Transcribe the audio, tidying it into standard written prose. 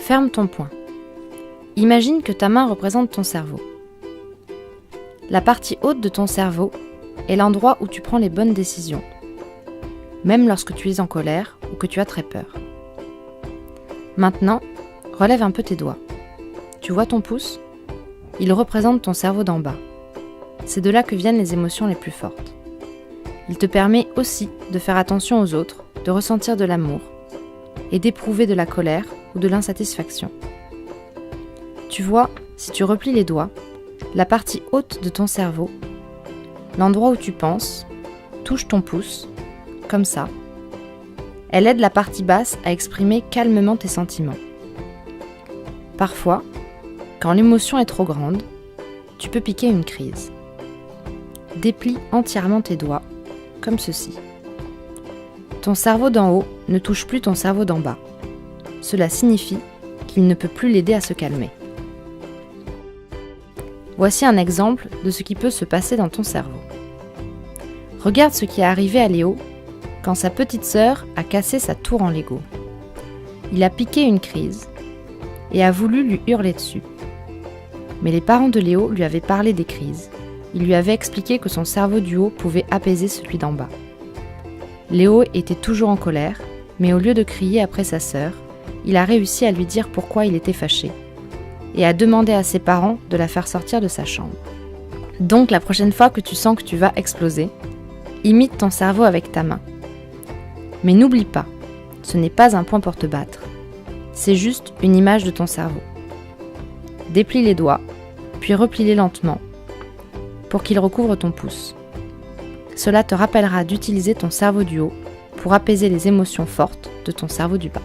Ferme ton poing. Imagine que ta main représente ton cerveau. La partie haute de ton cerveau est l'endroit où tu prends les bonnes décisions, même lorsque tu es en colère ou que tu as très peur. Maintenant, relève un peu tes doigts. Tu vois ton pouce ? Il représente ton cerveau d'en bas. C'est de là que viennent les émotions les plus fortes. Il te permet aussi de faire attention aux autres, de ressentir de l'amour et d'éprouver de la colère ou de l'insatisfaction. Tu vois, si tu replies les doigts, la partie haute de ton cerveau, l'endroit où tu penses, touche ton pouce, comme ça. Elle aide la partie basse à exprimer calmement tes sentiments. Parfois, quand l'émotion est trop grande, tu peux piquer une crise. Déplie entièrement tes doigts, comme ceci. Ton cerveau d'en haut ne touche plus ton cerveau d'en bas. Cela signifie qu'il ne peut plus l'aider à se calmer. Voici un exemple de ce qui peut se passer dans ton cerveau. Regarde ce qui est arrivé à Léo quand sa petite sœur a cassé sa tour en Lego. Il a piqué une crise et a voulu lui hurler dessus. Mais les parents de Léo lui avaient parlé des crises. Ils lui avaient expliqué que son cerveau du haut pouvait apaiser celui d'en bas. Léo était toujours en colère, mais au lieu de crier après sa sœur, il a réussi à lui dire pourquoi il était fâché et a demandé à ses parents de la faire sortir de sa chambre. Donc la prochaine fois que tu sens que tu vas exploser, imite ton cerveau avec ta main. Mais n'oublie pas, ce n'est pas un point pour te battre, c'est juste une image de ton cerveau. Déplie les doigts, puis replie-les lentement pour qu'ils recouvrent ton pouce. Cela te rappellera d'utiliser ton cerveau du haut pour apaiser les émotions fortes de ton cerveau du bas.